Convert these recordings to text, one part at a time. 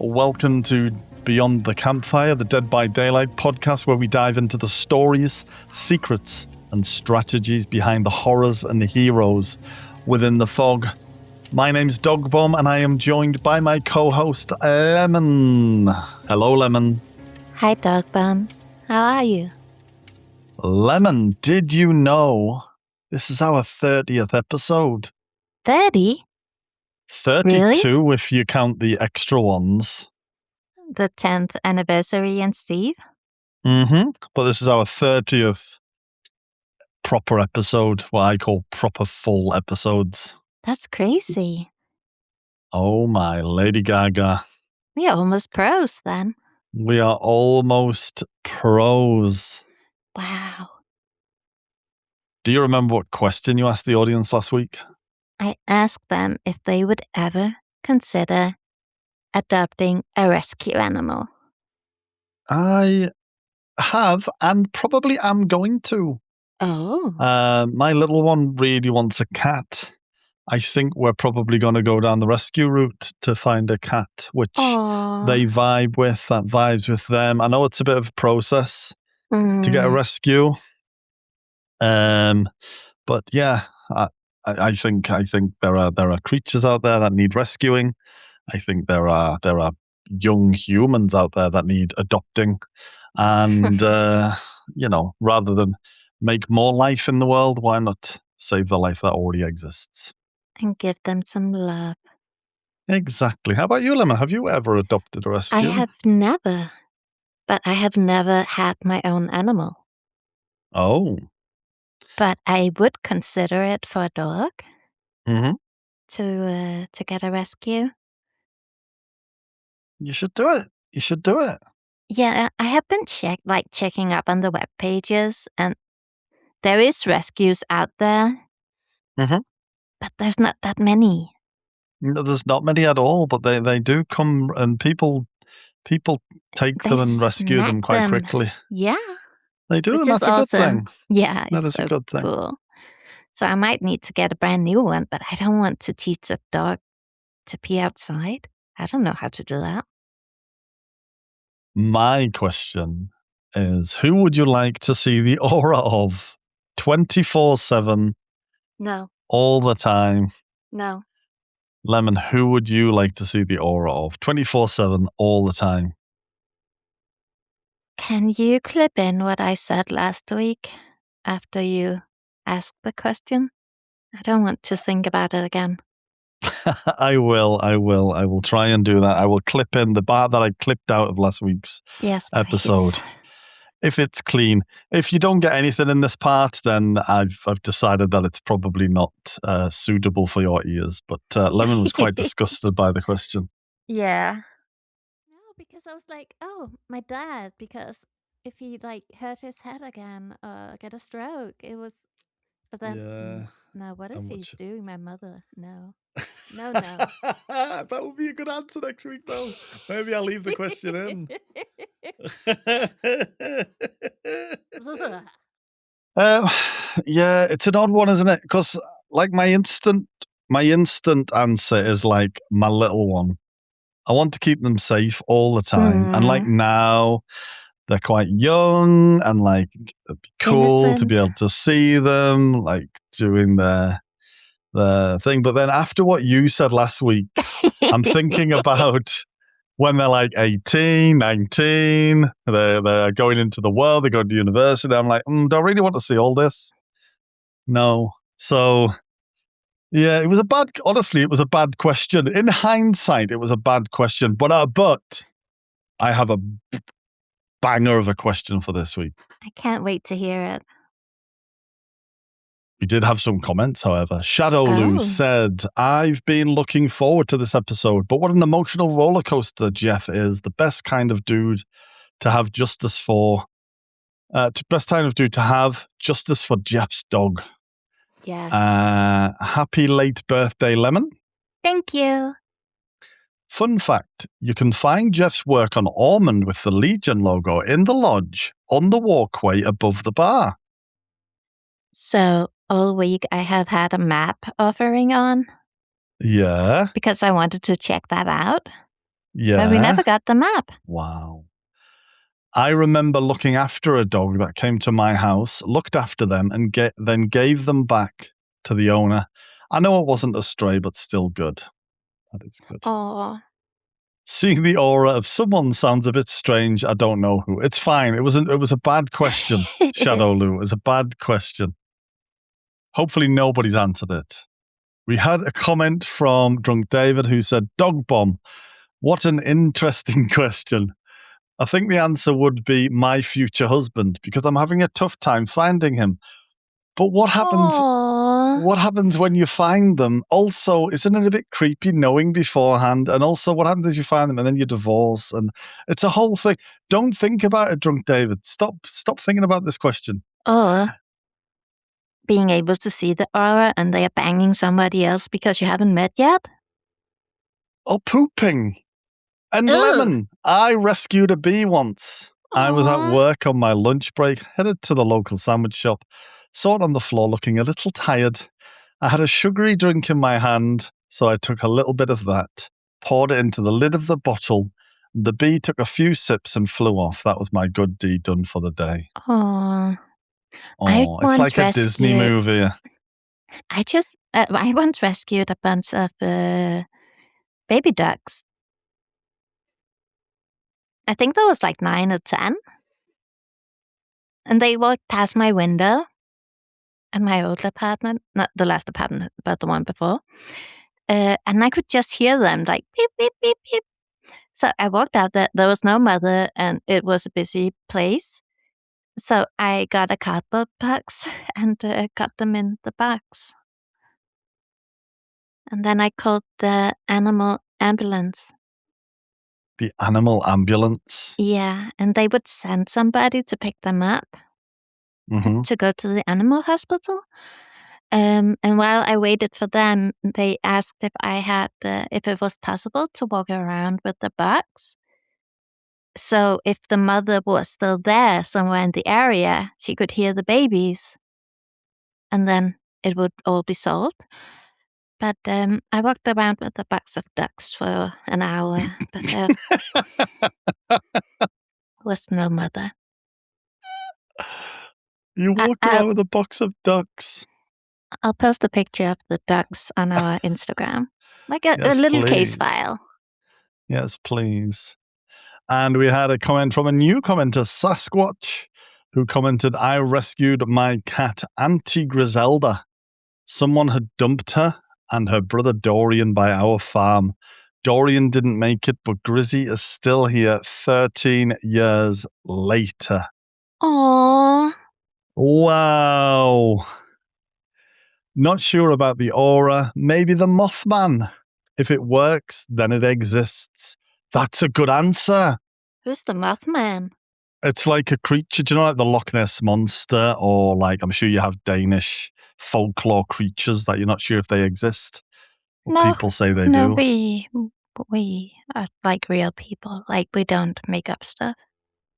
Welcome to Beyond the Campfire, the Dead by Daylight podcast, where we dive into the stories, secrets, and strategies behind the horrors and the heroes within the fog. My name's Dogbomb, and I am joined by my co-host, Lemon. Hello, Lemon. Hi, Dogbomb. How are you? Lemon, did you know this is our 30th episode? 30? 32 Really? if you count the extra ones. The 10th anniversary and Steve? Mm-hmm. But this is our 30th proper episode, what I call proper full episodes. That's crazy. Oh my Lady Gaga. We are almost pros then. We are almost pros. Wow. Do you remember what question you asked the audience last week? I asked them if they would ever consider adopting a rescue animal. I have and probably am going to. Oh. My little one really wants a cat. I think we're probably going to go down the rescue route to find a cat, which they vibe with, that vibes with them. I know it's a bit of a process to get a rescue. But yeah, I think there are creatures out there that need rescuing. I think there are young humans out there that need adopting. And rather than make more life in the world, why not save the life that already exists? And give them some love. Exactly. How about you, Lemon? Have you ever adopted a rescue? I have never. But I have never had my own animal. Oh. But I would consider it for a dog. Mm-hmm. To get a rescue. You should do it. You should do it. Yeah, I have been checking up on the web pages, and there is rescues out there. Mm-hmm. But there's not that many. No, there's not many at all, but they do come, and people take them and rescue them quite quickly. Yeah. They do, and that's a good thing. Yeah, that is so a good thing. Cool. So I might need to get a brand new one, but I don't want to teach a dog to pee outside. I don't know how to do that. My question is, who would you like to see the aura of 24/7? No. All the time? No. Lemon, who would you like to see the aura of 24/7 all the time? Can you clip in what I said last week after you asked the question? I don't want to think about it again. I will try and do that. I will clip in the part that I clipped out of last week's episode. Please. If it's clean. If you don't get anything in this part, then I've decided that it's probably not suitable for your ears. But Lemon was quite disgusted by the question. Yeah. No, because I was like, oh, my dad, because if he hurt his head again or get a stroke, it was... But then, no, what if he's doing my mother? No. No. That would be a good answer next week, though. Maybe I'll leave the question in. Yeah, it's an odd one, isn't it? Because my instant answer is my little one. I want to keep them safe all the time, and now they're quite young, and it'd be cool Innocent. to be able to see them doing their thing. But then after what you said last week, I'm thinking about when they're 18, 19, they're going into the world, they go to university. I'm do I really want to see all this? No. So, yeah, it was honestly, it was a bad question. In hindsight, it was a bad question. But I have a banger of a question for this week. I can't wait to hear it. We did have some comments, however. Shadowloo said, I've been looking forward to this episode, but what an emotional roller coaster Jeff is. The best kind of dude to have justice for. Best kind of dude to have justice for Jeff's dog. Yes. Happy late birthday, Lemon. Thank you. Fun fact, you can find Jeff's work on Ormond with the Legion logo in the lodge on the walkway above the bar. So all week I have had a map offering on. Yeah. Because I wanted to check that out. Yeah. But we never got the map. Wow. I remember looking after a dog that came to my house, looked after them, and then gave them back to the owner. I know it wasn't a stray, but still good. That is good. Oh. Seeing the aura of someone sounds a bit strange. I don't know who. It's fine. It was a bad question, Shadow Lou. It was a bad question. Hopefully nobody's answered it. We had a comment from Drunk David who said, Dogbomb. What an interesting question. I think the answer would be my future husband because I'm having a tough time finding him. But what happens? Aww. What happens when you find them? Also, isn't it a bit creepy knowing beforehand? And also, what happens if you find them and then you divorce? And it's a whole thing. Don't think about it, Drunk David. Stop thinking about this question. Or being able to see the aura and they are banging somebody else because you haven't met yet. Or pooping. And Lemon. I rescued a bee once. Aww. I was at work on my lunch break, headed to the local sandwich shop, saw it on the floor looking a little tired. I had a sugary drink in my hand, so I took a little bit of that, poured it into the lid of the bottle. The bee took a few sips and flew off. That was my good deed done for the day. Oh, it's like a Disney movie. I once rescued a bunch of baby ducks. I think there was like 9 or 10. And they walked past my window at my old apartment, not the last apartment, but the one before. And I could just hear them like beep, beep, beep, beep. So I walked out there. There was no mother and it was a busy place. So I got a cardboard box and got them in the box. And then I called the animal ambulance. The animal ambulance? Yeah, and they would send somebody to pick them up to go to the animal hospital. And while I waited for them, they asked if I had, if it was possible to walk around with the box. So if the mother was still there somewhere in the area, she could hear the babies. And then it would all be solved. But I walked around with a box of ducks for an hour, but there was no mother. You walked around with a box of ducks. I'll post a picture of the ducks on our Instagram. Like a little case file. Yes, please. And we had a comment from a new commenter, Sasquatch, who commented, I rescued my cat, Auntie Griselda. Someone had dumped her and her brother Dorian by our farm. Dorian didn't make it, but Grizzy is still here 13 years later. Aww. Wow. Not sure about the aura. Maybe the Mothman. If it works, then it exists. That's a good answer. Who's the Mothman? It's like a creature. Do you know like the Loch Ness Monster? Or like, I'm sure you have Danish folklore creatures that you're not sure if they exist. No, people say they do. We are like real people. Like we don't make up stuff.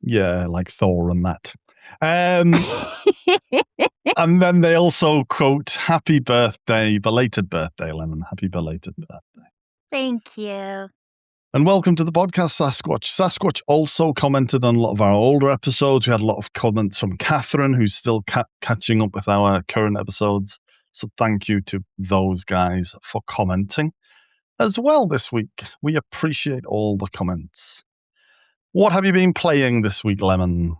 Yeah, like Thor and that. And then they also quote, happy birthday, belated birthday, Lemon. Happy belated birthday. Thank you. And welcome to the podcast, Sasquatch. Sasquatch also commented on a lot of our older episodes. We had a lot of comments from Catherine, who's still catching up with our current episodes. So thank you to those guys for commenting as well this week. We appreciate all the comments. What have you been playing this week, Lemon?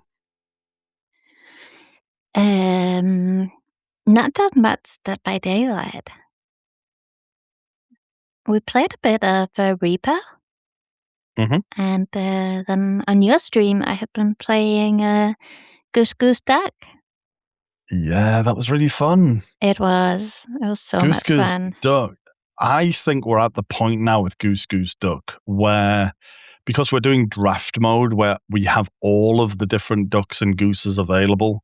Not that much Dead by Daylight. We played a bit of Reaper. Mm-hmm. And then on your stream, I have been playing Goose Goose Duck. Yeah, that was really fun. It was so much fun. Goose Goose Duck. I think we're at the point now with Goose Goose Duck where, because we're doing draft mode, where we have all of the different ducks and gooses available,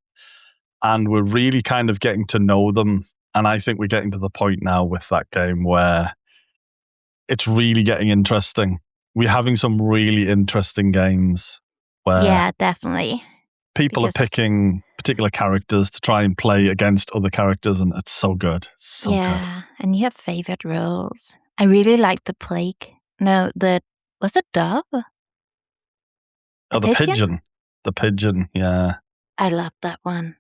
and we're really kind of getting to know them. And I think we're getting to the point now with that game where it's really getting interesting. We're having some really interesting games where yeah, definitely. People are picking particular characters to try and play against other characters, and it's so good. Good. And you have favorite roles. I really like the Plague. No, the Was it dove? Oh, the pigeon. The pigeon, yeah. I love that one.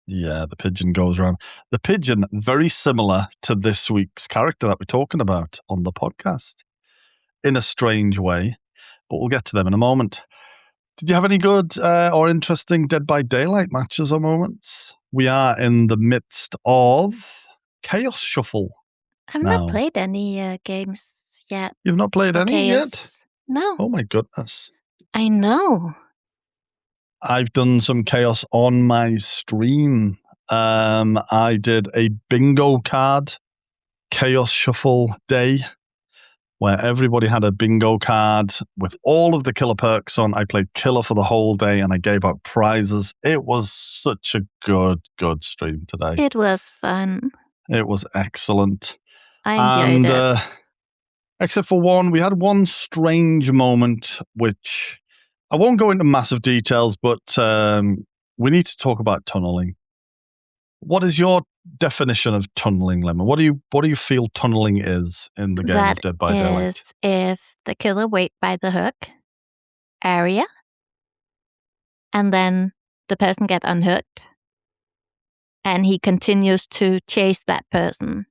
Yeah, the pigeon goes around. The pigeon, very similar to this week's character that we're talking about on the podcast in a strange way, but we'll get to them in a moment. Did you have any good or interesting Dead by Daylight matches or moments? We are in the midst of Chaos Shuffle. I've not played any games yet. You've not played any yet? No. Oh my goodness. I know. I've done some Chaos on my stream. I did a bingo card Chaos Shuffle day where everybody had a bingo card with all of the killer perks on. I played killer for the whole day and I gave out prizes. It was such a good stream today. It was fun. It was excellent. I enjoyed it. Except for one, we had one strange moment, which I won't go into massive details, but we need to talk about tunneling. What is your definition of tunneling, Lemon? What do you feel tunneling is in the game of Dead by Daylight? That is if the killer wait by the hook area, and then the person get unhooked, and he continues to chase that person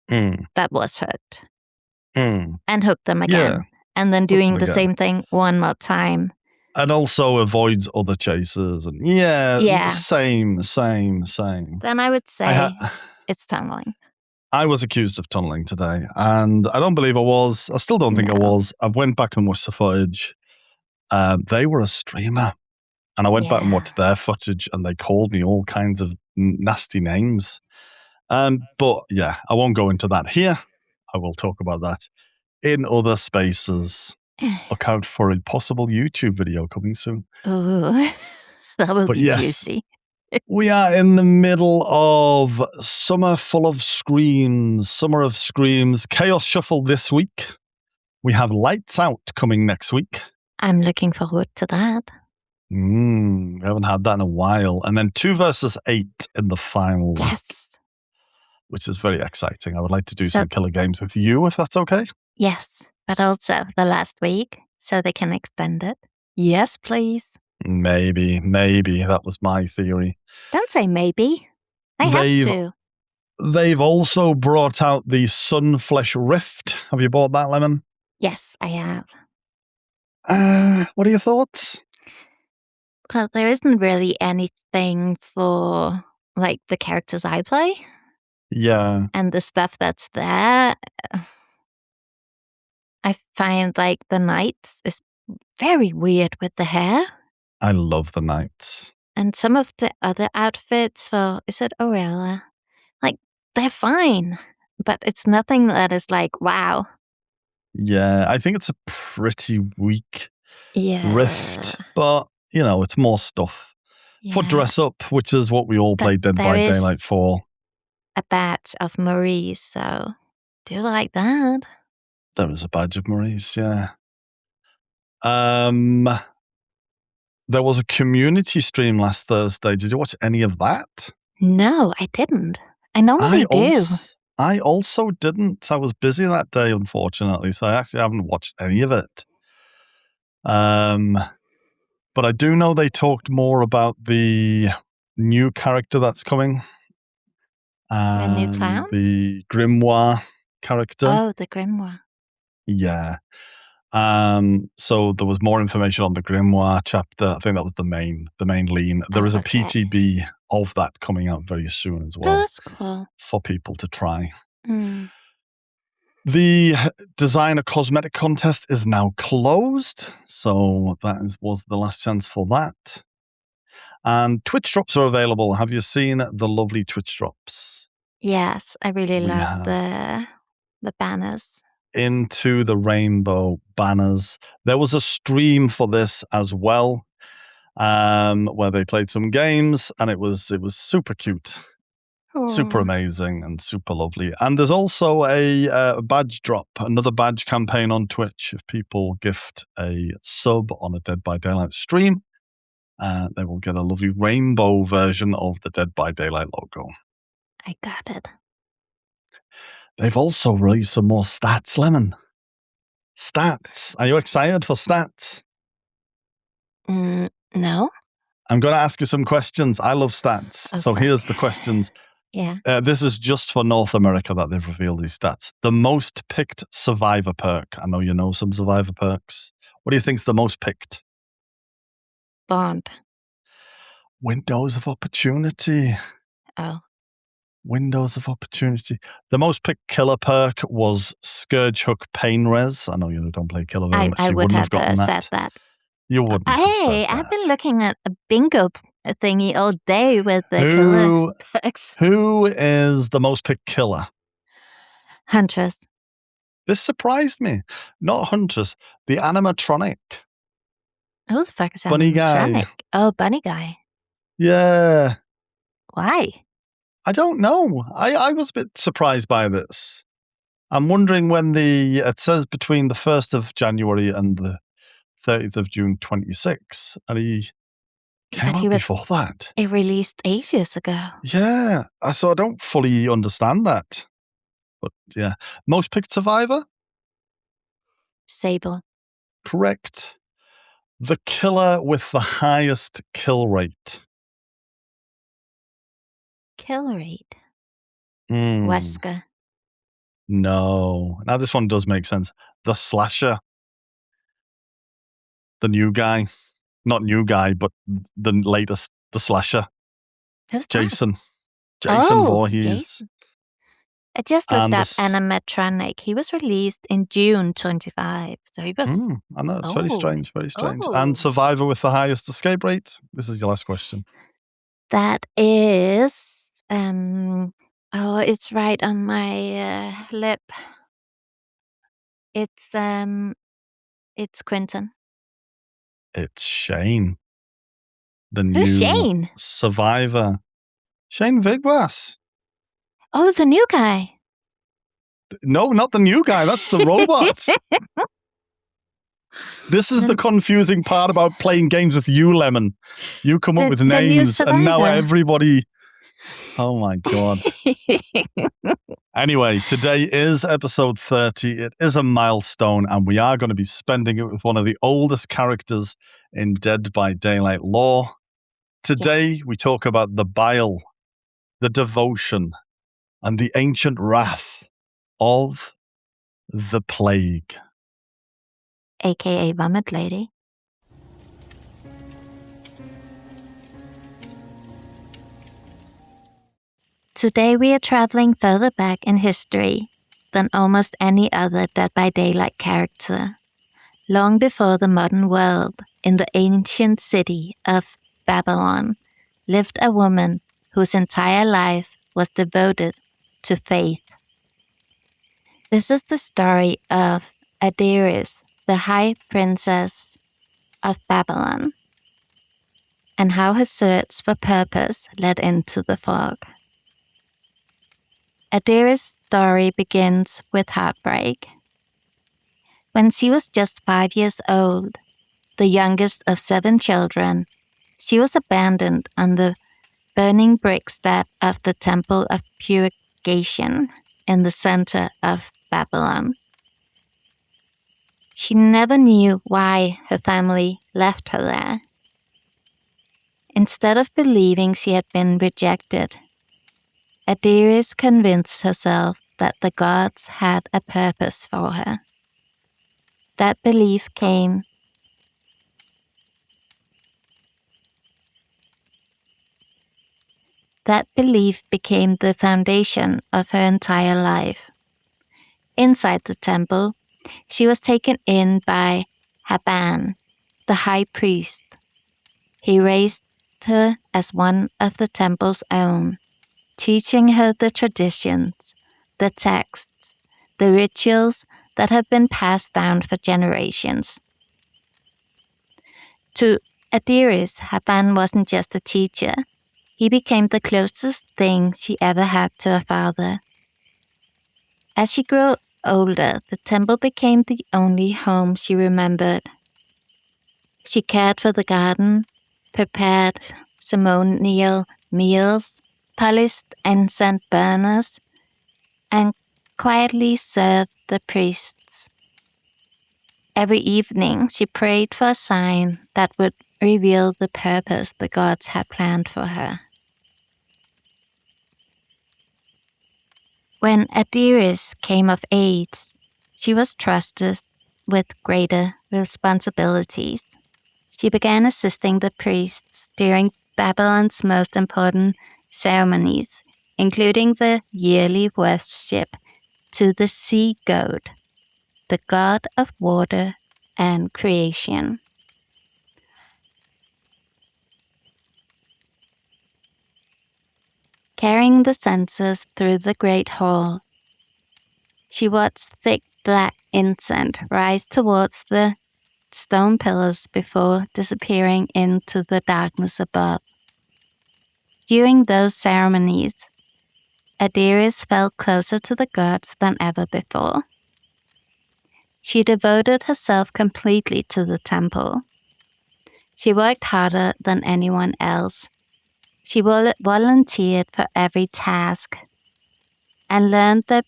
that was hooked, and hook them again, and then doing the same thing one more time. And also avoids other chasers. And same. Then I would say it's tunneling. I was accused of tunneling today, and I don't believe I was. I still don't think I was. I went back and watched the footage. They were a streamer, and I went back and watched their footage, and they called me all kinds of nasty names. But yeah, I won't go into that here. I will talk about that in other spaces. Look out for a possible YouTube video coming soon. Oh, that will be juicy. We are in the middle of Summer Full of Screams, Summer of Screams, Chaos Shuffle this week. We have Lights Out coming next week. I'm looking forward to that. We haven't had that in a while. And then 2 versus 8 in the final week, which is very exciting. I would like to do some killer games with you, if that's okay. Yes. But also the last week, so they can extend it. Yes, please. Maybe. That was my theory. Don't say maybe. I have to. They've also brought out the Sunflesh Rift. Have you bought that, Lemon? Yes, I have. What are your thoughts? Well, there isn't really anything for, like, the characters I play. Yeah. And the stuff that's there... I find like the knights is very weird with the hair. I love the knights. And some of the other outfits for, is it Orella? Like, they're fine, but it's nothing that is like, wow. Yeah, I think it's a pretty weak rift, but, it's more stuff. For dress up, which is what we all play Dead by Daylight for. A badge of Maurice, so do you like that? There was a badge of Maurice, yeah. There was a community stream last Thursday. Did you watch any of that? No, I didn't. I normally do. I also didn't. I was busy that day, unfortunately, so I actually haven't watched any of it. But I do know they talked more about the new character that's coming. The new clown? The Grimoire character. Oh, the Grimoire. Yeah. So there was more information on the Grimoire chapter. I think that was the main lean. There is a PTB of that coming out very soon as well. Oh, that's cool. For people to try. The designer cosmetic contest is now closed. So that was the last chance for that. And Twitch drops are available. Have you seen the lovely Twitch drops? Yes, I really love the banners. Into the Rainbow banners. There was a stream for this as well, where they played some games, and it was super cute, super amazing, and super lovely. And there's also a badge drop, another badge campaign on Twitch. If people gift a sub on a Dead by Daylight stream, they will get a lovely rainbow version of the Dead by Daylight logo. I got it. They've also released some more stats, Lemon. Stats. Are you excited for stats? No. I'm going to ask you some questions. I love stats. So here's the questions. Yeah. This is just for North America that they've revealed these stats. The most picked survivor perk. I know you know some survivor perks. What do you think's the most picked? Bond. Windows of opportunity. Oh. Windows of opportunity. The most picked killer perk was Scourge Hook Pain Res. I know you don't play killer very much. I would have gotten said that. You wouldn't have said that. I've been looking at a bingo thingy all day with the killer perks. Who is the most picked killer? Huntress. This surprised me. Not Huntress. The animatronic. Who the fuck is Bunny animatronic? guy. Oh, bunny guy. Yeah. Why? I don't know. I was a bit surprised by this. I'm wondering when it says between the 1st of January and the 30th of June 26, and he came out before that. It released ages ago. Yeah, so I don't fully understand that. But yeah, most picked survivor? Sable. Correct. The killer with the highest kill rate. Kill rate? Wesker. No. Now this one does make sense. The slasher. The new guy. Not new guy, but the latest, the slasher. Who's Jason. That? Jason Voorhees. Jason. I just looked up animatronic. He was released in June 25. So he was... I know, it's very strange, very strange. And survivor with the highest escape rate? This is your last question. That is... it's right on my lip. It's Quentin. It's Shane. Who's Shane? Survivor. Shane Vigwas. Oh, the new guy. No, not the new guy. That's the robot. This is the confusing part about playing games with you, Lemon. You come up with names, and now everybody... Oh, my God. Anyway, today is episode 30. It is a milestone, and we are going to be spending it with one of the oldest characters in Dead by Daylight lore. Today, we talk about the bile, the devotion, and the ancient wrath of the Plague. AKA Vomit Lady. Today we are traveling further back in history than almost any other Dead by Daylight character. Long before the modern world, in the ancient city of Babylon, lived a woman whose entire life was devoted to faith. This is the story of Adiris, the High Princess of Babylon, and how her search for purpose led into the fog. Adiris' story begins with heartbreak. When she was just 5 years old, the youngest of 7 children, she was abandoned on the burning brick step of the Temple of Purgation in the center of Babylon. She never knew why her family left her there. Instead of believing she had been rejected, Adiris convinced herself that the gods had a purpose for her. That belief became the foundation of her entire life. Inside the temple, she was taken in by Haban, the high priest. He raised her as one of the temple's own, teaching her the traditions, the texts, the rituals that have been passed down for generations. To Adiris, Haban wasn't just a teacher. He became the closest thing she ever had to a father. As she grew older, the temple became the only home she remembered. She cared for the garden, prepared ceremonial meals, polished incense burners, and quietly served the priests. Every evening, she prayed for a sign that would reveal the purpose the gods had planned for her. When Adiris came of age, she was trusted with greater responsibilities. She began assisting the priests during Babylon's most important ceremonies, including the yearly worship to the sea god, the god of water and creation. Carrying the censers through the great hall, she watched thick black incense rise towards the stone pillars before disappearing into the darkness above. During those ceremonies, Adiris felt closer to the gods than ever before. She devoted herself completely to the temple. She worked harder than anyone else. She volunteered for every task and learned the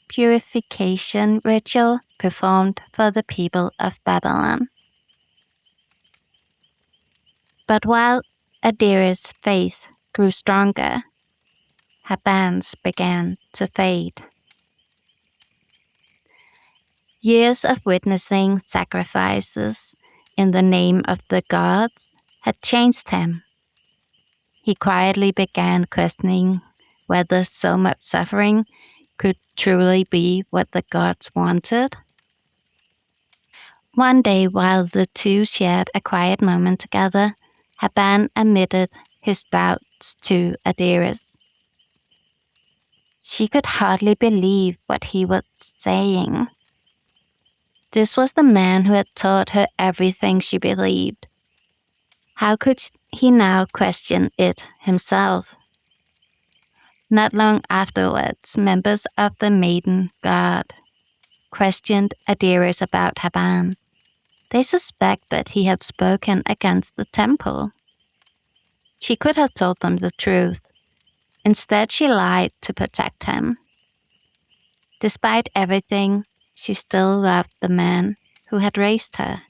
purification ritual performed for the people of Babylon. But while Adiris' faith grew stronger, her bands began to fade. Years of witnessing sacrifices in the name of the gods had changed him. He quietly began questioning whether so much suffering could truly be what the gods wanted. One day, while the two shared a quiet moment together, Haban admitted his doubts to Adiris. She could hardly believe what he was saying. This was the man who had taught her everything she believed. How could he now question it himself? Not long afterwards, members of the Maiden Guard questioned Adiris about Haban. They suspected he had spoken against the temple. She could have told them the truth. Instead, she lied to protect him. Despite everything, she still loved the man who had raised her.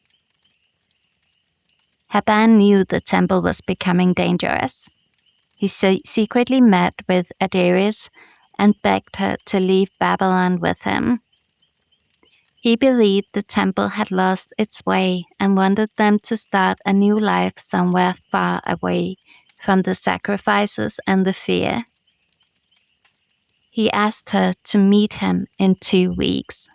Haban knew the temple was becoming dangerous. He secretly met with Adiris and begged her to leave Babylon with him. He believed the temple had lost its way and wanted them to start a new life somewhere far away from the sacrifices and the fear. He asked her to meet him in 2 weeks.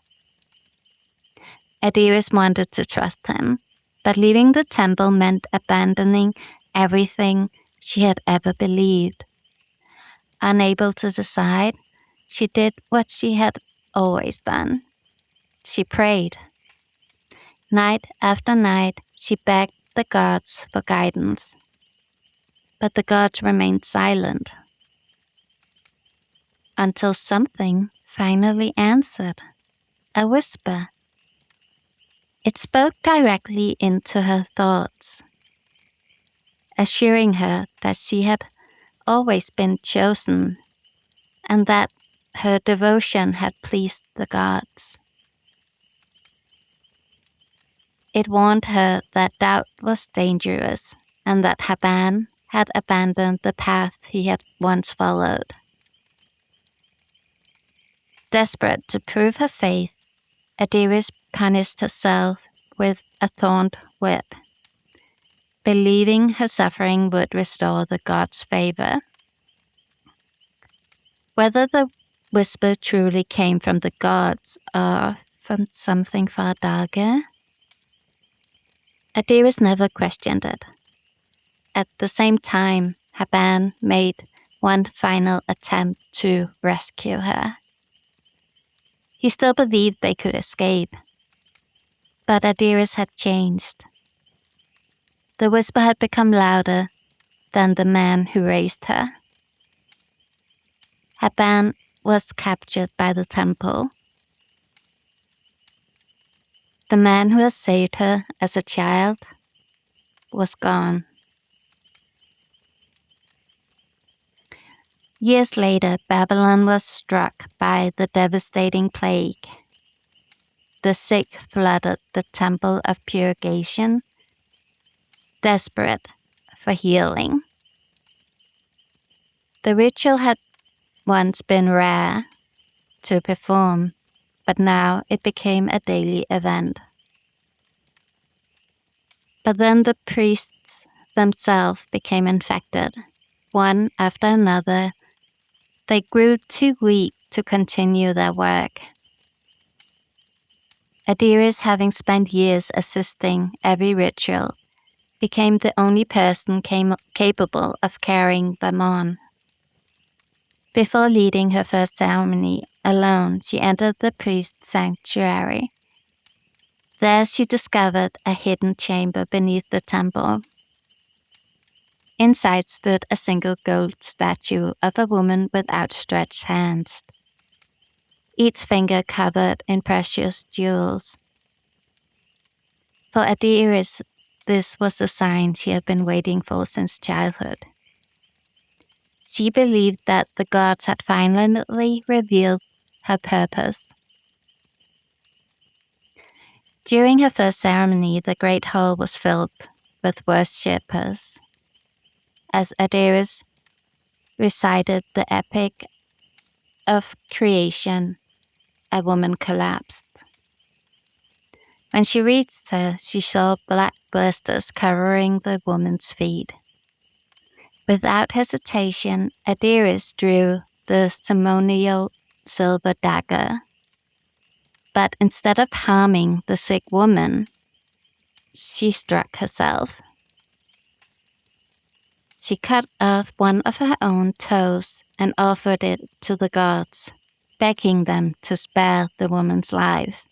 Adiris wanted to trust him, but leaving the temple meant abandoning everything she had ever believed. Unable to decide, she did what she had always done. She prayed. Night after night, she begged the gods for guidance. But the gods remained silent. Until something finally answered. A whisper. It spoke directly into her thoughts, assuring her that she had always been chosen and that her devotion had pleased the gods. It warned her that doubt was dangerous and that Haban had abandoned the path he had once followed. Desperate to prove her faith, Adiris punished herself with a thorned whip, believing her suffering would restore the gods' favor. Whether the whisper truly came from the gods or from something far darker, Adiris never questioned it. At the same time, Haban made one final attempt to rescue her. He still believed they could escape, but Adiris had changed. The whisper had become louder than the man who raised her. Haban was captured by the temple. The man who had saved her as a child was gone. Years later, Babylon was struck by the devastating plague. the sick flooded the temple of purgation, desperate for healing. The ritual had once been rare to perform, but now it became a daily event. But then the priests themselves became infected. One after another, they grew too weak to continue their work. Adiris, having spent years assisting every ritual, became the only person capable of carrying them on. Before leading her first ceremony alone, she entered the priest's sanctuary. There she discovered a hidden chamber beneath the temple. Inside stood a single gold statue of a woman with outstretched hands, each finger covered in precious jewels. For Adiris, this was a sign she had been waiting for since childhood. She believed that the gods had finally revealed her purpose. During her first ceremony, the great hall was filled with worshippers. As Adiris recited the epic of creation, a woman collapsed. When she reached her, she saw black blisters covering the woman's feet. Without hesitation, Adiris drew the ceremonial silver dagger. But instead of harming the sick woman, she struck herself. She cut off one of her own toes and offered it to the gods, begging them to spare the woman's life.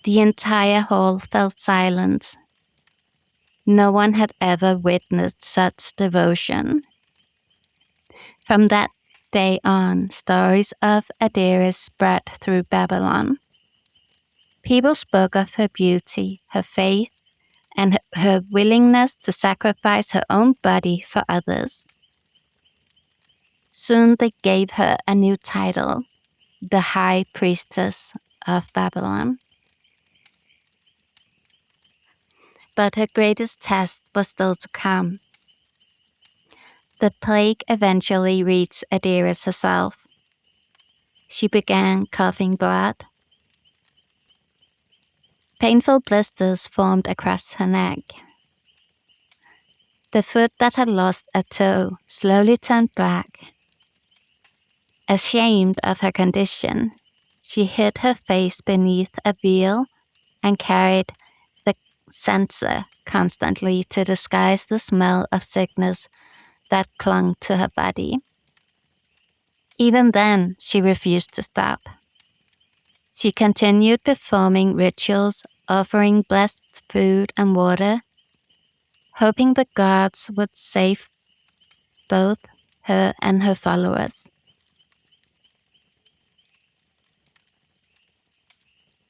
The entire hall fell silent. No one had ever witnessed such devotion. From that day on, stories of Adiris spread through Babylon. People spoke of her beauty, her faith, and her willingness to sacrifice her own body for others. Soon they gave her a new title, the High Priestess of Babylon. But her greatest test was still to come. The plague eventually reached Adiris herself. She began coughing blood. Painful blisters formed across her neck. The foot that had lost a toe slowly turned black. Ashamed of her condition, she hid her face beneath a veil and carried the censer constantly to disguise the smell of sickness that clung to her body. Even then, she refused to stop. She continued performing rituals, offering blessed food and water, hoping the gods would save both her and her followers.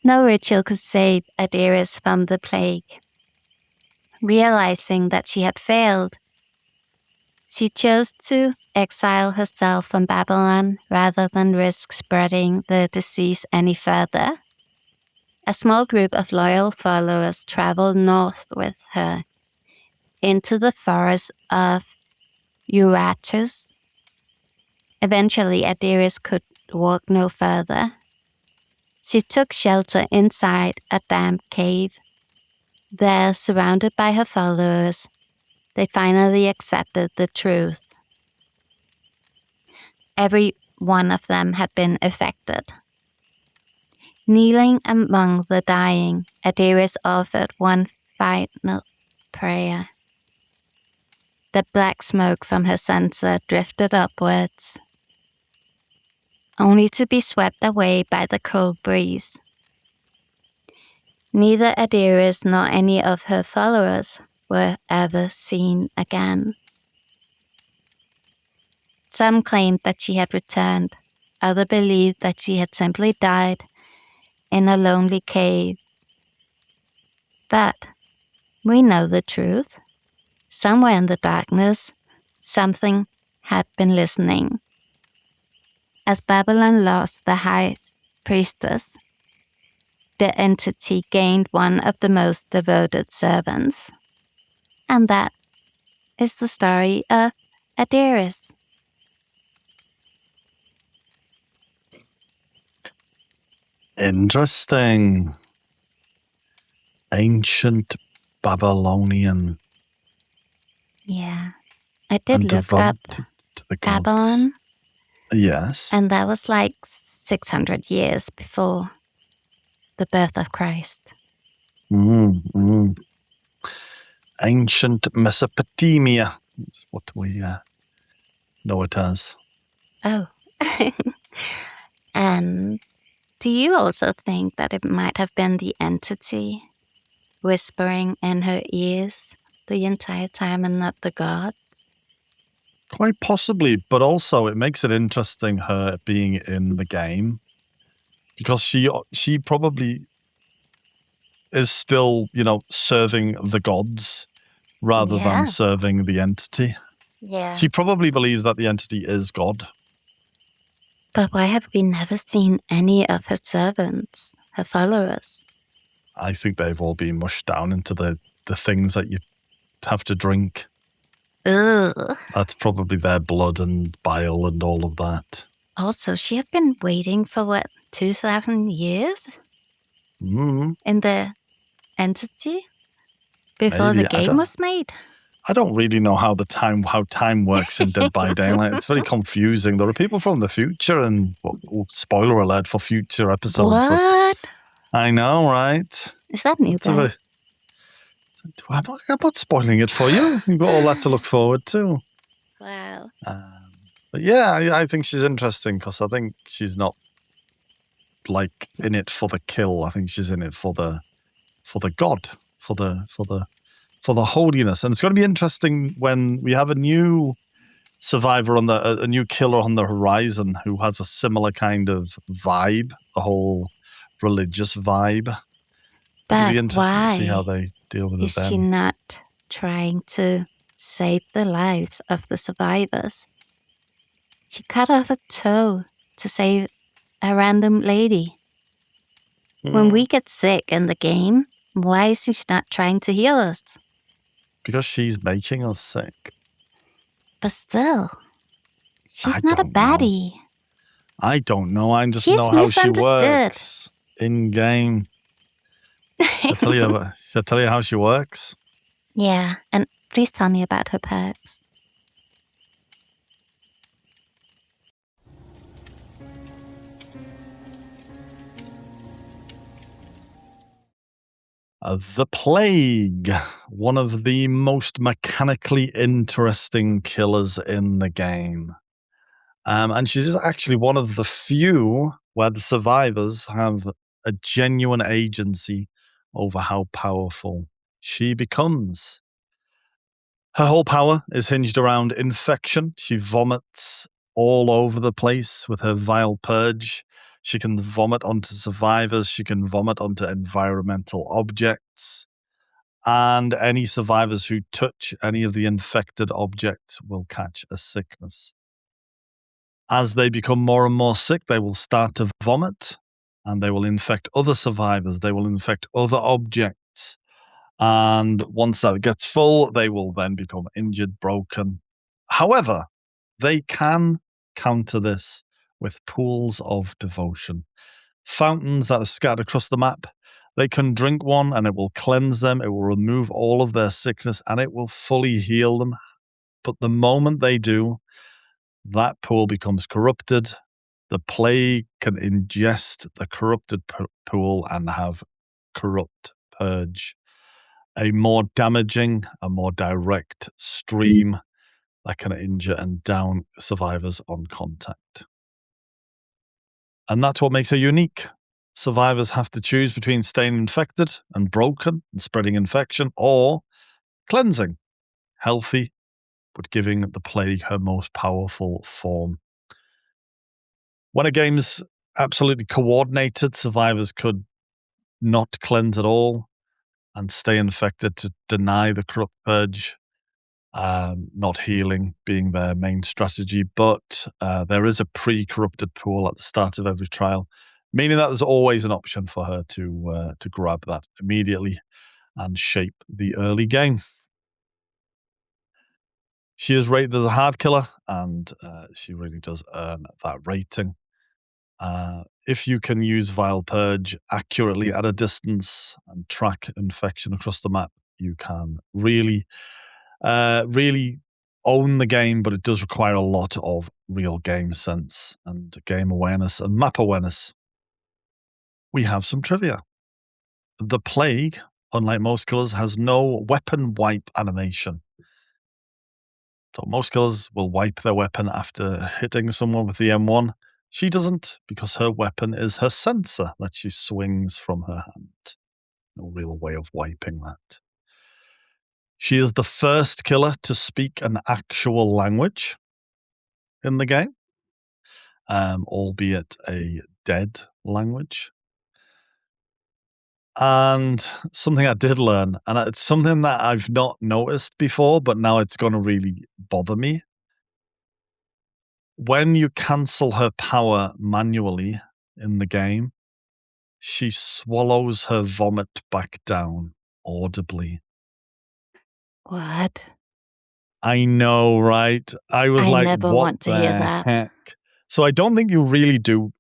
No ritual could save Adiris from the plague. Realizing that she had failed, she chose to exile herself from Babylon rather than risk spreading the disease any further. A small group of loyal followers traveled north with her into the forest of Euphrates. Eventually, Adiris could walk no further. She took shelter inside a damp cave. There, surrounded by her followers, they finally accepted the truth. Every one of them had been affected. Kneeling among the dying, Adiris offered one final prayer. The black smoke from her censer drifted upwards, only to be swept away by the cold breeze. Neither Adiris nor any of her followers were ever seen again. Some claimed that she had returned. Others believed that she had simply died in a lonely cave. But we know the truth. Somewhere in the darkness, something had been listening. As Babylon lost the high priestess, the entity gained one of the most devoted servants. And that is the story of Adiris. Interesting. Ancient Babylonian. Yeah. I did look up to the Babylon. Yes. And that was like 600 years before the birth of Christ. Ancient Mesopotamia is what we know it as. Oh. And do you also think that it might have been the entity whispering in her ears the entire time and not the gods? Quite possibly, but also it makes it interesting her being in the game, because she probably is still, serving the gods rather than serving the entity. Yeah. She probably believes that the entity is God. But why have we never seen any of her servants, her followers? I think they've all been mushed down into the things that you have to drink. Ugh. That's probably their blood and bile and all of that. Also, she have been waiting for 2,000 years? In the entity? Before the game was made? I don't really know how time works in Dead by Daylight. It's very confusing. There are people from the future, and spoiler alert for future episodes. What? But I know, right? Is that new? I'm not spoiling it for you. You've got all that to look forward to. Wow. But yeah, I think she's interesting, because I think she's not like in it for the kill. I think she's in it for the god, for the holiness. And it's going to be interesting when we have a new survivor a new killer on the horizon who has a similar kind of vibe, the whole religious vibe. It'll be interesting to see how they deal with it then. Is she not trying to save the lives of the survivors? She cut off a toe to save a random lady. When we get sick in the game, why is she not trying to heal us? Because she's making us sick. But still, she's not a baddie. I don't know. I just know how she works in game. Shall I tell you how she works? Yeah, and please tell me about her perks. The Plague, one of the most mechanically interesting killers in the game. And she's actually one of the few where the survivors have a genuine agency over how powerful she becomes. Her whole power is hinged around infection. She vomits all over the place with her vile purge. She can vomit onto survivors. She can vomit onto environmental objects. And any survivors who touch any of the infected objects will catch a sickness. As they become more and more sick, they will start to vomit, and they will infect other survivors. They will infect other objects. And once that gets full, they will then become injured, broken. However, they can counter this with pools of devotion. Fountains that are scattered across the map. They can drink one and it will cleanse them. It will remove all of their sickness and it will fully heal them. But the moment they do, that pool becomes corrupted. The plague can ingest the corrupted pool and have corrupt purge. A more damaging, a more direct stream that can injure and down survivors on contact. And that's what makes her unique. Survivors have to choose between staying infected and broken and spreading infection, or cleansing, healthy, but giving the plague her most powerful form. When a game's absolutely coordinated, survivors could not cleanse at all and stay infected to deny the corrupt purge, not healing being their main strategy. But there is a pre-corrupted pool at the start of every trial. meaning that there's always an option for her to grab that immediately and shape the early game. She is rated as a hard killer, and she really does earn that rating. If you can use Vile Purge accurately at a distance and track infection across the map, you can really own the game, but it does require a lot of real game sense and game awareness and map awareness. We have some trivia. The Plague, unlike most killers, has no weapon wipe animation. So most killers will wipe their weapon after hitting someone with the M1. She doesn't, because her weapon is her censer that she swings from her hand. No real way of wiping that. She is the first killer to speak an actual language in the game, albeit a dead language. And something I did learn, and it's something that I've not noticed before, but now it's going to really bother me. When you cancel her power manually in the game, she swallows her vomit back down audibly. What? I know, right? I was like, never what want to the hear that. heck? So I don't think you really do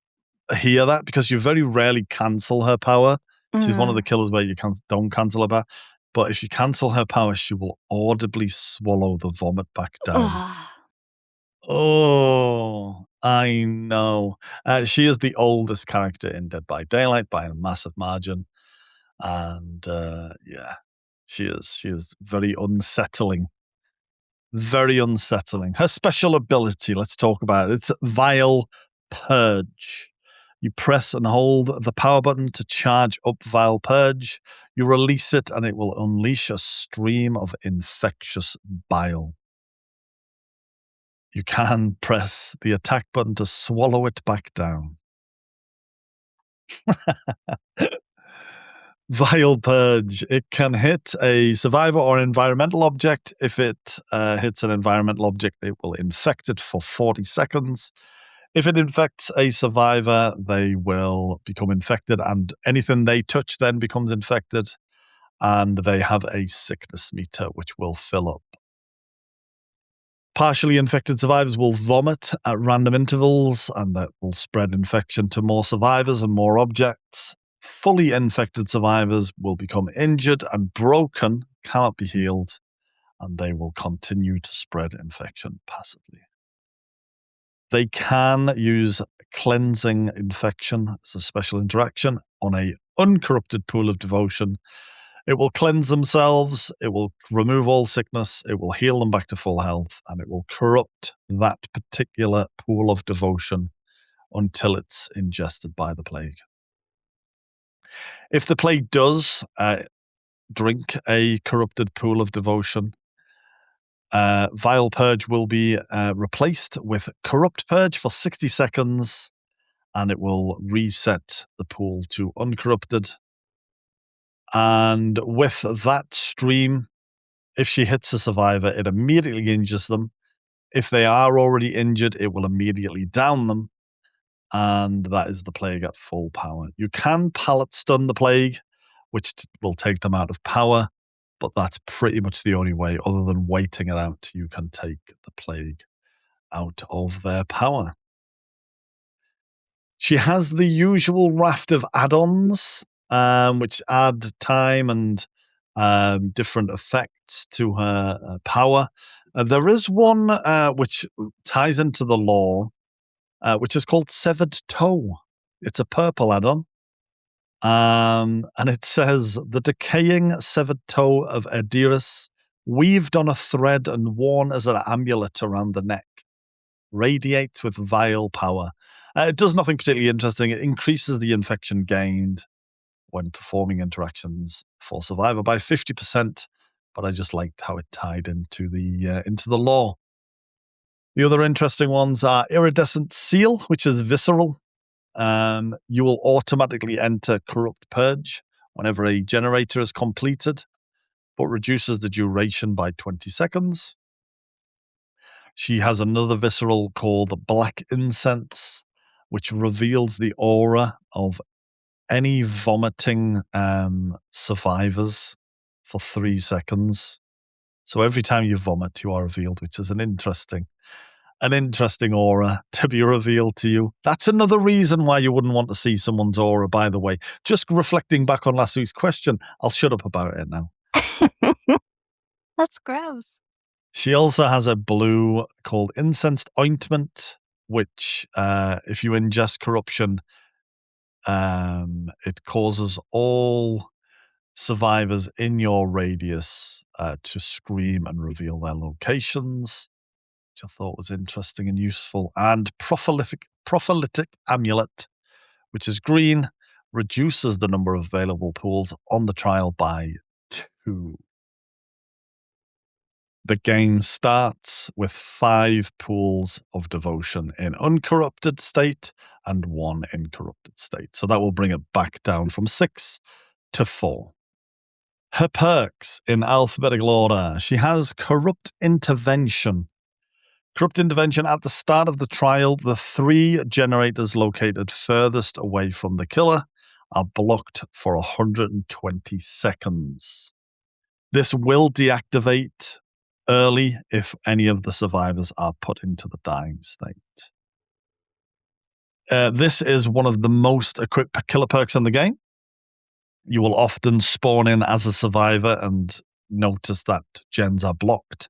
hear that, because you very rarely cancel her power. She's one of the killers where you don't cancel her power. But if you cancel her power, she will audibly swallow the vomit back down. Oh, I know. She is the oldest character in Dead by Daylight by a massive margin. And yeah, she is very unsettling. Very unsettling. Her special ability, let's talk about it. It's Vile Purge. You press and hold the power button to charge up Vile Purge. You release it and it will unleash a stream of infectious bile. You can press the attack button to swallow it back down. Vile Purge. It can hit a survivor or environmental object. If it hits an environmental object, it will infect it for 40 seconds. If it infects a survivor, they will become infected, and anything they touch then becomes infected, and they have a sickness meter which will fill up. Partially infected survivors will vomit at random intervals, and that will spread infection to more survivors and more objects. Fully infected survivors will become injured and broken, cannot be healed, and they will continue to spread infection passively. They can use cleansing infection as a special interaction on a uncorrupted pool of devotion. It will cleanse themselves, it will remove all sickness, it will heal them back to full health, and it will corrupt that particular pool of devotion until it's ingested by the plague. If the plague does drink a corrupted pool of devotion, Vile Purge will be replaced with Corrupt Purge for 60 seconds, and it will reset the pool to uncorrupted. And with that stream, if she hits a survivor, it immediately injures them. If they are already injured, it will immediately down them. And that is the plague at full power. You can pallet stun the plague, which will take them out of power, but that's pretty much the only way. Other than waiting it out, you can take the plague out of their power. She has the usual raft of add-ons, which add time and different effects to her power. There is one which ties into the lore, which is called Severed Toe. It's a purple add-on. And it says, the decaying severed toe of Adiris, weaved on a thread and worn as an amulet around the neck, radiates with vile power. It does nothing particularly interesting. It increases the infection gained when performing interactions for Survivor by 50%, but I just liked how it tied into the lore. The other interesting ones are Iridescent Seal, which is visceral. You will automatically enter Corrupt Purge whenever a generator is completed, but reduces the duration by 20 seconds. She has another visceral called Black Incense, which reveals the aura of any vomiting survivors for 3 seconds. So every time you vomit, you are revealed, which is an interesting aura to be revealed to you. That's another reason why you wouldn't want to see someone's aura, by the way. Just reflecting back on last week's question, I'll shut up about it now. That's gross. She also has a blue called Incensed Ointment, which, if you ingest corruption, it causes all survivors in your radius to scream and reveal their locations, which I thought was interesting and useful. And Prophylitic Amulet, which is green, reduces the number of available pools on the trial by 2. The game starts with 5 pools of devotion in uncorrupted state and 1 in corrupted state. So that will bring it back down from 6 to 4. Her perks in alphabetical order. She has Corrupt Intervention. Corrupt Intervention at the start of the trial, the 3 generators located furthest away from the killer are blocked for 120 seconds. This will deactivate early if any of the survivors are put into the dying state. This is one of the most equipped killer perks in the game. You will often spawn in as a survivor and notice that gens are blocked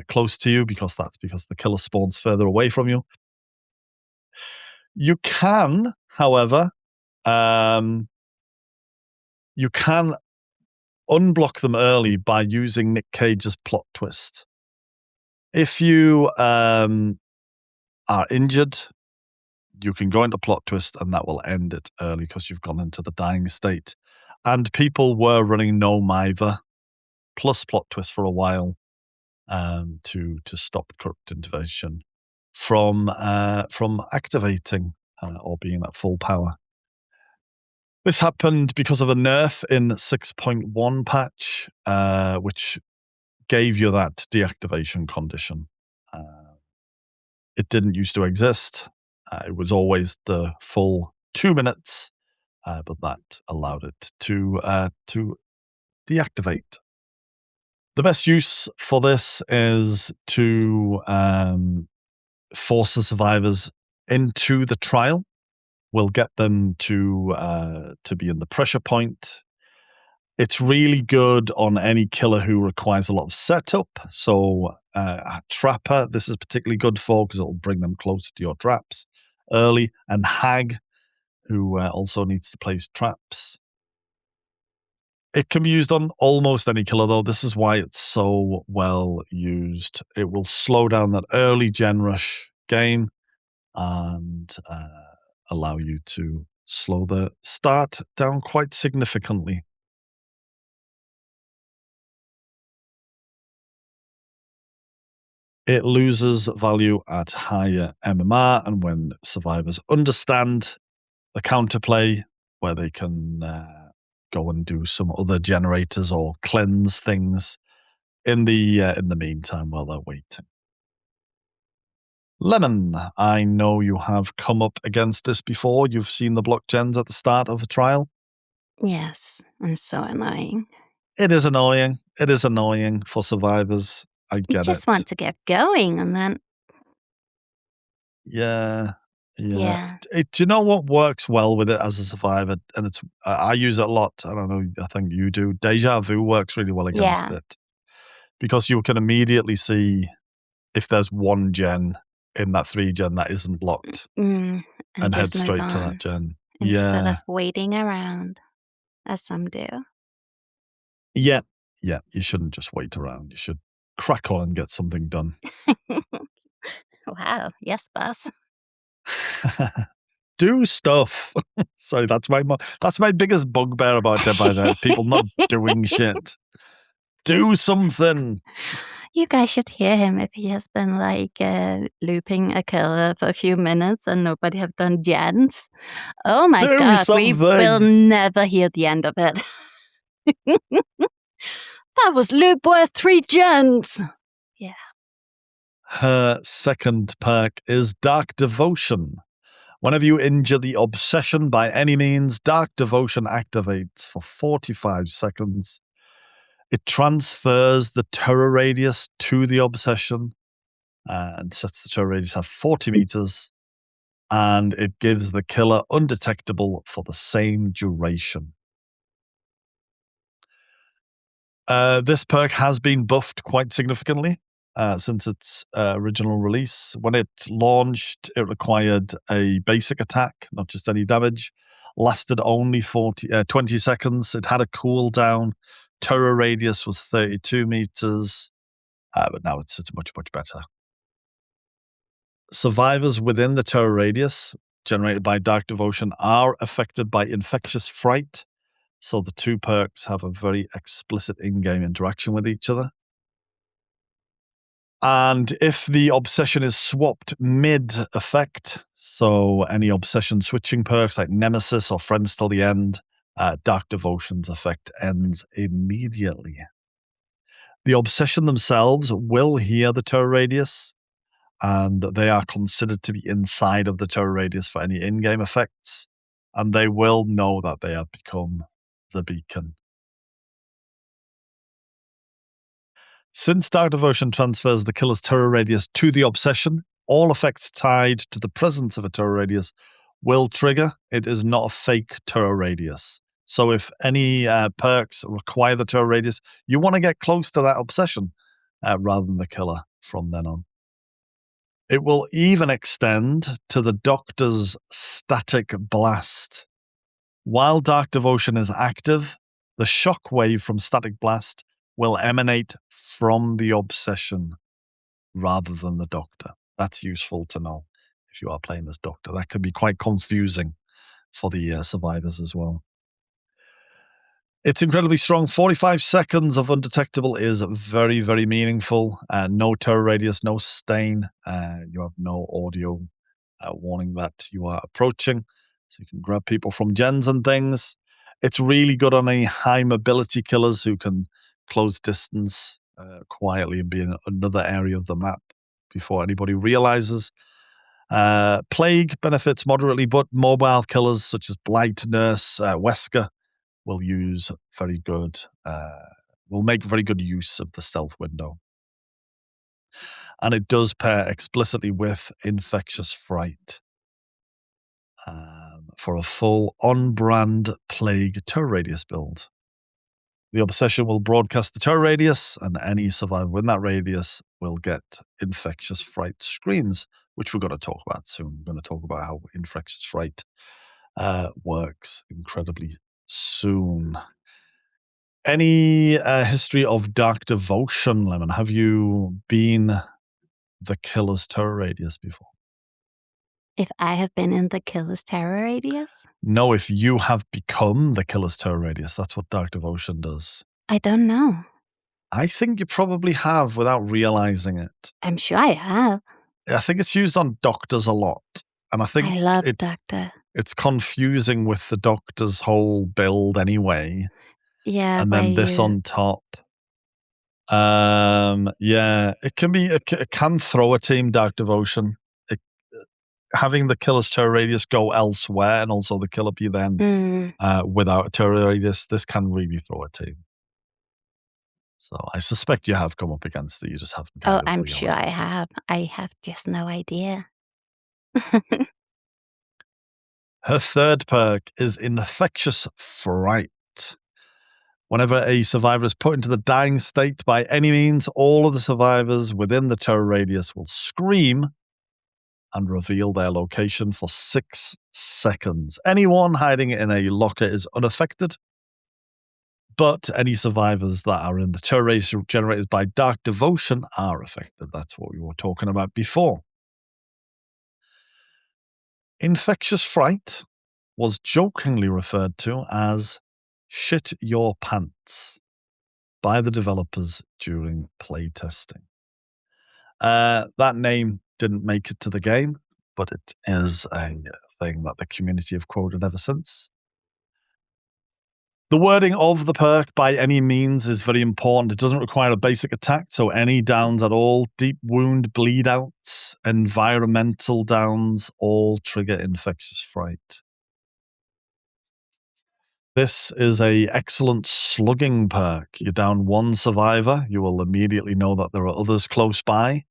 close to you because the killer spawns further away from you. You can, however, unblock them early by using Nick Cage's plot twist. If you are injured, you can go into plot twist and that will end it early because you've gone into the dying state. And people were running no mither plus plot twist for a while to stop corrupt intervention from activating or being at full power. This happened because of a nerf in 6.1 patch, which gave you that deactivation condition. It didn't used to exist. It was always the full 2 minutes, but that allowed it to deactivate. The best use for this is to force the survivors into the trial. We'll get them to be in the pressure point. It's really good on any killer who requires a lot of setup. So Trapper, this is particularly good for because it'll bring them closer to your traps early. And Hag, who also needs to place traps. It can be used on almost any killer, though. This is why it's so well used. It will slow down that early gen rush game and allow you to slow the start down quite significantly. It loses value at higher MMR, and when survivors understand the counterplay, where they can go and do some other generators or cleanse things in the meantime while they're waiting. Lemon, I know you have come up against this before. You've seen the block gens at the start of a trial. Yes, and so annoying. It is annoying. It is annoying for survivors. I get it. You just want to get going and then... Yeah. Do you know what works well with it as a survivor? And I use it a lot. I don't know. I think you do. Deja vu works really well against it because you can immediately see if there's 1 gen in that 3 gen that isn't blocked and head straight to that gen. Instead of waiting around, as some do. Yeah. You shouldn't just wait around. You should crack on and get something done. Wow. Yes, boss. Do stuff. Sorry, that's my biggest bugbear about Dead by Daylight is people not doing shit. Do something. You guys should hear him if he has been looping a killer for a few minutes and nobody have done gens. Oh my god, we will never hear the end of it. That was loop worth 3 gens. Yeah. Her second perk is Dark Devotion, Whenever you injure the obsession by any means, Dark Devotion activates for 45 seconds. It transfers the terror radius to the obsession and sets the terror radius at 40 meters. And it gives the killer undetectable for the same duration. This perk has been buffed quite significantly since its original release. When it launched, it required a basic attack, not just any damage. Lasted only 20 seconds. It had a cooldown. Terror radius was 32 meters. But now it's much, much better. Survivors within the terror radius generated by Dark Devotion are affected by Infectious Fright. So the two perks have a very explicit in-game interaction with each other. And if the obsession is swapped mid-effect, so any obsession switching perks like Nemesis or Friends Till the End, Dark Devotion's effect ends immediately. The obsession themselves will hear the terror radius, and they are considered to be inside of the terror radius for any in-game effects, and they will know that they have become the beacon. Since Dark Devotion transfers the killer's terror radius to the obsession, all effects tied to the presence of a terror radius will trigger. It is not a fake terror radius. So if any perks require the terror radius, you want to get close to that obsession rather than the killer from then on. It will even extend to the Doctor's static blast. While Dark Devotion is active, the shock wave from static blast will emanate from the obsession rather than the Doctor. That's useful to know if you are playing as Doctor. That can be quite confusing for the survivors as well. It's incredibly strong. 45 seconds of undetectable is very, very meaningful. No terror radius, no stain. You have no audio warning that you are approaching. So you can grab people from gens and things. It's really good on any high mobility killers who can close distance quietly and be in another area of the map before anybody realizes. Plague benefits moderately, but mobile killers such as Blight, Nurse, Wesker will make very good use of the stealth window. And it does pair explicitly with Infectious Fright for a full on-brand Plague terror radius build. The obsession will broadcast the terror radius, and any survivor within that radius will get Infectious Fright screams, which we're going to talk about soon. We're going to talk about how Infectious Fright works incredibly soon. Any history of Dark Devotion, Lemon? Have you been the killer's terror radius before? If I have been in the killer's terror radius? No, if you have become the killer's terror radius. That's what Dark Devotion does. I don't know. I think you probably have without realizing it. I'm sure I have. I think it's used on Doctors a lot. And I think I love Doctor. It's confusing with the Doctor's whole build anyway. Yeah. And then this on top. Yeah, it can throw a team, Dark Devotion. Having the killer's terror radius go elsewhere and also the killer be then without a terror radius, this can really throw a team. So I suspect you have come up against it. You just haven't. I'm sure I have. I have just no idea. Her third perk is Infectious Fright. Whenever a survivor is put into the dying state by any means, all of the survivors within the terror radius will scream and reveal their location for 6 seconds. Anyone hiding in a locker is unaffected, but any survivors that are in the terror radius generated by Dark Devotion are affected. That's what we were talking about before. Infectious Fright was jokingly referred to as Shit Your Pants by the developers during playtesting. That name didn't make it to the game, but it is a thing that the community have quoted ever since. The wording of the perk by any means is very important. It doesn't require a basic attack, so any downs at all, deep wound, bleed outs, environmental downs, all trigger Infectious Fright. This is a excellent slugging perk. You're down one survivor. You will immediately know that there are others close by.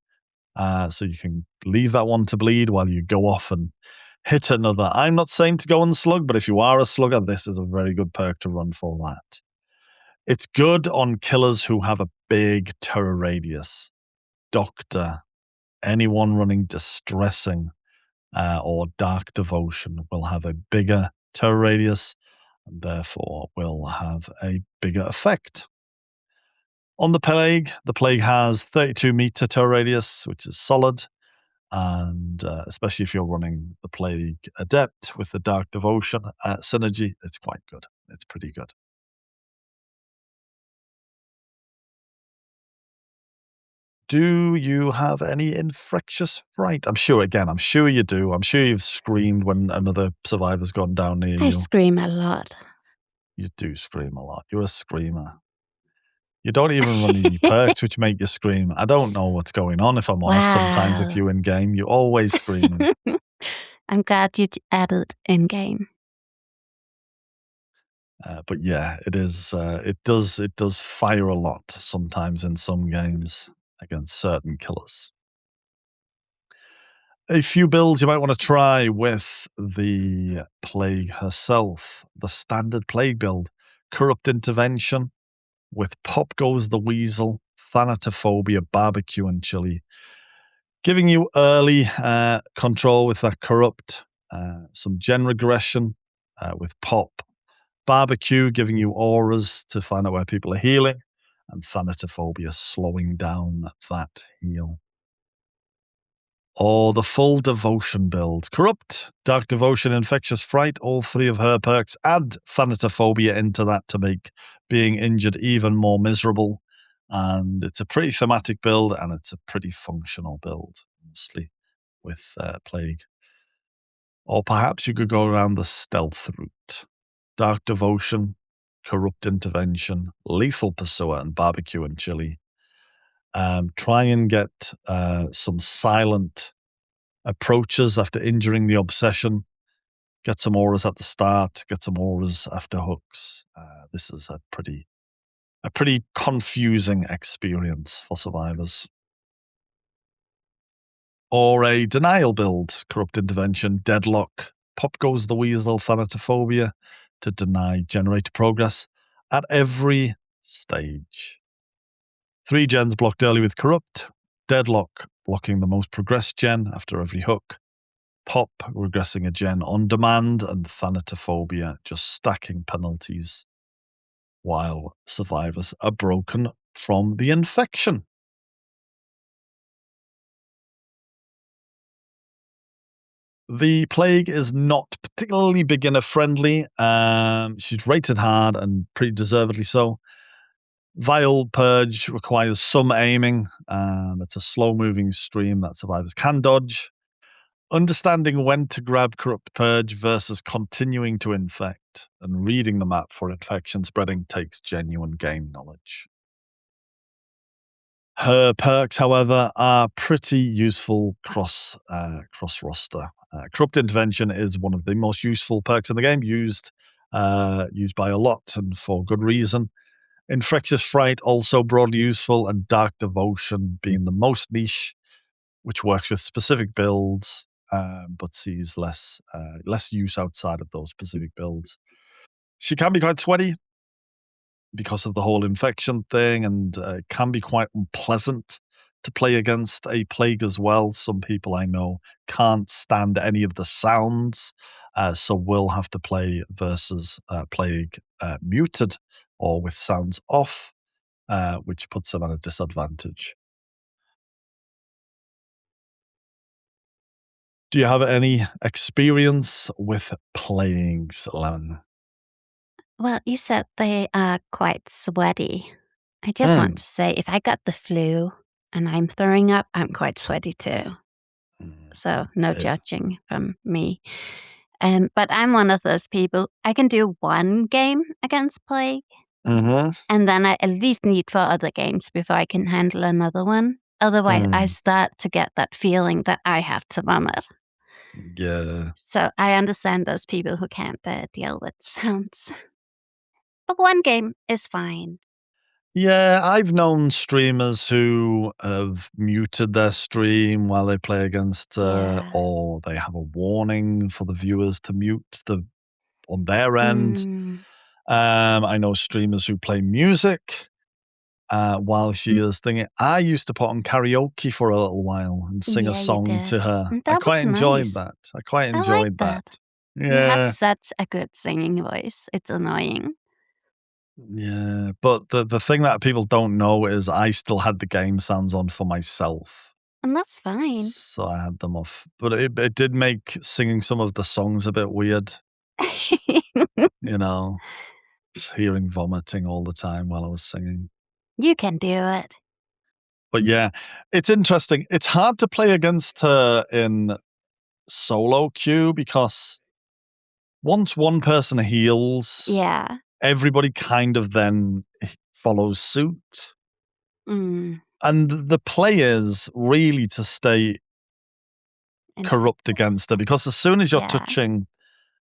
So you can leave that one to bleed while you go off and hit another. I'm not saying to go and slug, but if you are a slugger, this is a very good perk to run for that. It's good on killers who have a big terror radius. Doctor, anyone running Distressing or Dark Devotion will have a bigger terror radius and therefore will have a bigger effect. On the Plague has 32 meter terror radius, which is solid. And especially if you're running the Plague Adept with the Dark Devotion synergy, it's quite good. It's pretty good. Do you have any Infectious Fright? I'm sure you do. I'm sure you've screamed when another survivor's gone down near you. I scream a lot. You do scream a lot. You're a screamer. You don't even run any perks which make you scream. I don't know what's going on, if I'm honest, sometimes with you in-game. You're always screaming. I'm glad you added in-game. But yeah, it is. It does fire a lot sometimes in some games against certain killers. A few builds you might want to try with the Plague herself. The standard Plague build, Corrupt Intervention with Pop Goes the Weasel, Thanatophobia, Barbecue, and Chili, giving you early control with that Corrupt. Some gen regression with Pop. Barbecue, giving you auras to find out where people are healing, and Thanatophobia, slowing down that heal. Or the full Devotion build. Corrupt, Dark Devotion, Infectious Fright, all three of her perks. Add Thanatophobia into that to make being injured even more miserable. And it's a pretty thematic build, and it's a pretty functional build, honestly, with Plague. Or perhaps you could go around the stealth route. Dark Devotion, Corrupt Intervention, Lethal Pursuer, and Barbecue and Chili. Try and get some silent approaches after injuring the Obsession. Get some auras at the start, get some auras after hooks. This is a pretty confusing experience for survivors. Or a denial build, Corrupt Intervention, Deadlock, Pop Goes the Weasel, Thanatophobia, to deny generator progress at every stage. 3 gens blocked early with Corrupt, Deadlock blocking the most progressed gen after every hook, Pop regressing a gen on demand, and Thanatophobia just stacking penalties while survivors are broken from the infection. The Plague is not particularly beginner-friendly. She's rated hard and pretty deservedly so. Vile Purge requires some aiming. It's a slow-moving stream that survivors can dodge. Understanding when to grab Corrupt Purge versus continuing to infect and reading the map for infection spreading takes genuine game knowledge. Her perks, however, are pretty useful cross roster. Corrupt Intervention is one of the most useful perks in the game, used by a lot and for good reason. Infectious Fright also broadly useful, and Dark Devotion being the most niche, which works with specific builds, but sees less use outside of those specific builds. She can be quite sweaty because of the whole infection thing, and it can be quite unpleasant to play against a Plague as well. Some people I know can't stand any of the sounds, so will have to play versus Plague muted or with sounds off, which puts them at a disadvantage. Do you have any experience with Plagues, Len? Well, you said they are quite sweaty. I just want to say, if I got the flu and I'm throwing up, I'm quite sweaty too. So no judging from me. But I'm one of those people. I can do one game against Plague, and then I at least need 4 other games before I can handle another one. Otherwise, I start to get that feeling that I have to vomit. Yeah. So I understand those people who can't deal with sounds. But one game is fine. Yeah, I've known streamers who have muted their stream while they play against, or they have a warning for the viewers to mute on their end. I know streamers who play music while she is thinking. I used to put on karaoke for a little while and sing a song to her. I quite enjoyed that. I quite enjoyed that. Yeah. You have such a good singing voice. It's annoying. Yeah, but the thing that people don't know is I still had the game sounds on for myself. And that's fine. So I had them off. But it did make singing some of the songs a bit weird. You know, just hearing vomiting all the time while I was singing. You can do it. But yeah, it's interesting. It's hard to play against her in solo queue because once one person heals, everybody kind of then follows suit. And the players really to stay corrupt against her, because as soon as you're touching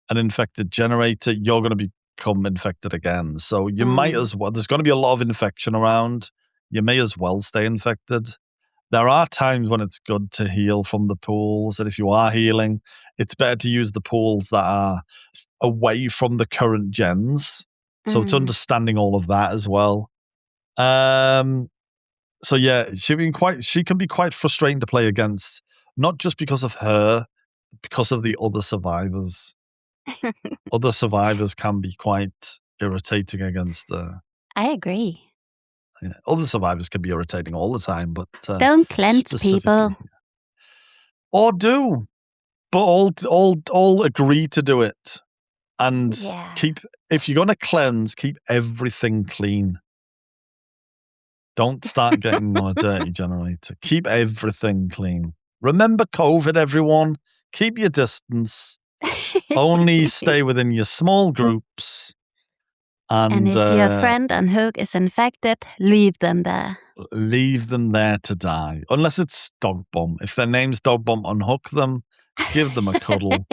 an infected generator, you're going to become infected again. So you might as well, there's going to be a lot of infection around. You may as well stay infected. There are times when it's good to heal from the pools, and if you are healing, it's better to use the pools that are away from the current gens. So it's understanding all of that as well. So yeah, she can be quite frustrating to play against, not just because of her, because of the other survivors. Other survivors can be quite irritating against her. I agree. Yeah, other survivors can be irritating all the time, but don't cleanse people. Or do, but all agree to do it, and if you're going to cleanse, keep everything clean. Don't start getting on a dirty generator. Keep everything clean. Remember COVID, everyone. Keep your distance. Only stay within your small groups. And if your friend on Hook is infected, leave them there. Leave them there to die. Unless it's Dogbomb. If their name's Dogbomb, unhook them. Give them a cuddle.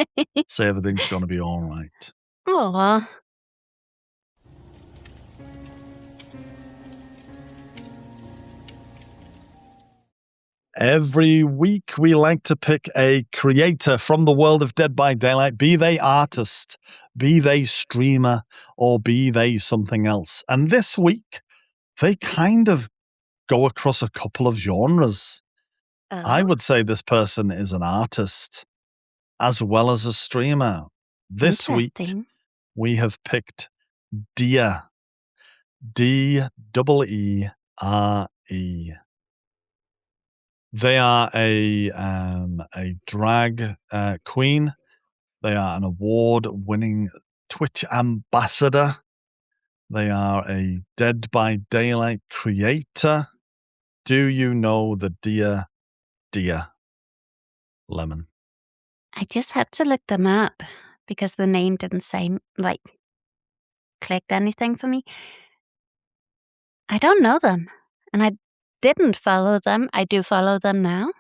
Say everything's going to be all right. Aww. Every week, we like to pick a creator from the world of Dead by Daylight, be they artist, be they streamer, or be they something else. And this week, they kind of go across a couple of genres. I would say this person is an artist as well as a streamer. This week, we have picked Deer. D-E-E-R-E. They are a drag queen. They are an award-winning Twitch ambassador. They are a Dead by Daylight creator. Do you know the Dear Lemon? I just had to look them up because the name didn't say, clicked anything for me. I don't know them, and I didn't follow them. I do follow them now.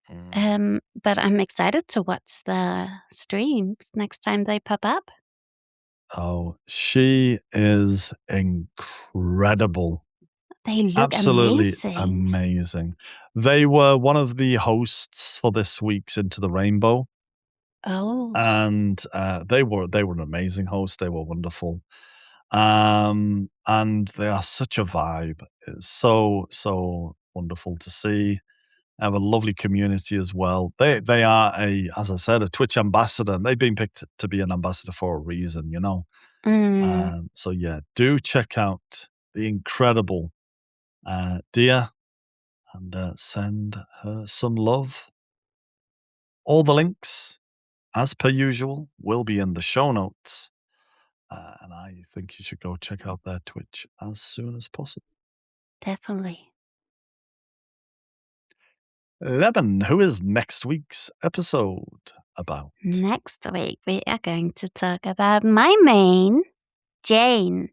But I'm excited to watch the streams next time they pop up. Oh, she is incredible. They look absolutely amazing. They were one of the hosts for this week's Into the Rainbow. Oh. And they were an amazing host. They were wonderful. And they are such a vibe. It's so wonderful to see. Have a lovely community as well. They are as I said, a Twitch ambassador, and they've been picked to be an ambassador for a reason, you know. So yeah, do check out the incredible Dia and send her some love. All the links, as per usual, will be in the show notes. And I think you should go check out their Twitch as soon as possible. Definitely. Lemon, who is next week's episode? about? Next week, we are going to talk about my main, Jane.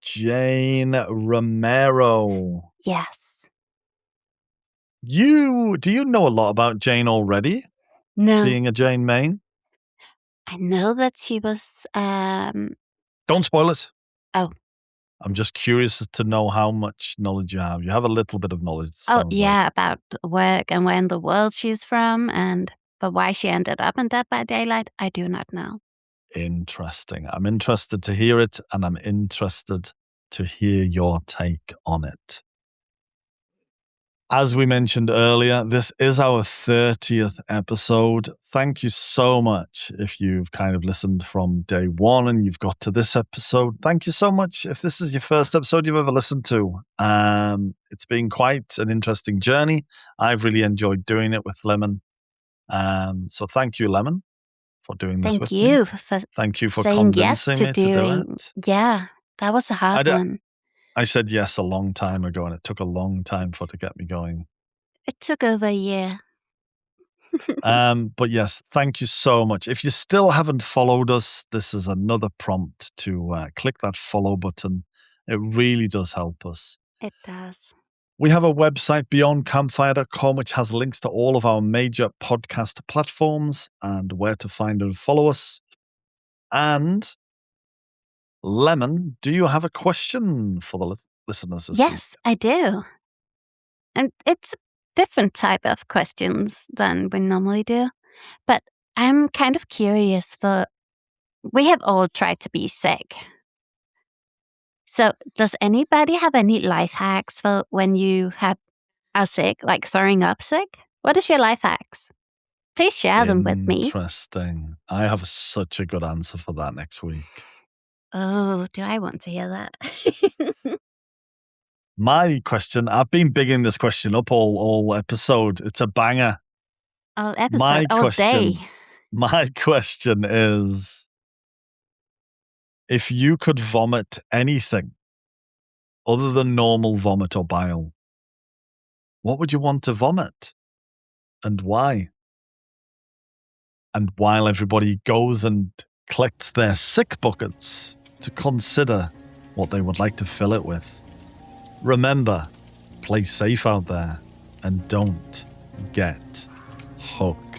Jane Romero. Yes. Do you know a lot about Jane already? No. Being a Jane main? I know that she was... Don't spoil it. Oh. I'm just curious to know how much knowledge you have. You have a little bit of knowledge. Oh, yeah, about work and where in the world she's from, but why she ended up in Dead by Daylight, I do not know. Interesting. I'm interested to hear it, and I'm interested to hear your take on it. As we mentioned earlier, this is our 30th episode. Thank you so much if you've kind of listened from day one and you've got to this episode. Thank you so much if this is your first episode you've ever listened to. It's been quite an interesting journey. I've really enjoyed doing it with Lemon. So thank you, Lemon, for doing this with me. Thank you for convincing me to do it. Yeah, that was a hard one. I said yes a long time ago, and it took a long time for it to get me going. It took over a year. But yes, thank you so much. If you still haven't followed us, this is another prompt to click that follow button. It really does help us. It does. We have a website, beyondcampfire.com, which has links to all of our major podcast platforms and where to find and follow us. And Lemon, do you have a question for the listeners this week? Yes, I do. And it's a different type of questions than we normally do. But I'm kind of curious we have all tried to be sick. So does anybody have any life hacks for when you are sick, like throwing up sick? What is your life hacks? Please share them with me. Interesting. I have such a good answer for that next week. Oh, do I want to hear that? My question, I've been bigging this question up all episode. It's a banger. All episode, all day. My question is, if you could vomit anything other than normal vomit or bile, what would you want to vomit? And why? And while everybody goes and collects their sick buckets to consider what they would like to fill it with, remember, play safe out there and don't get hooked.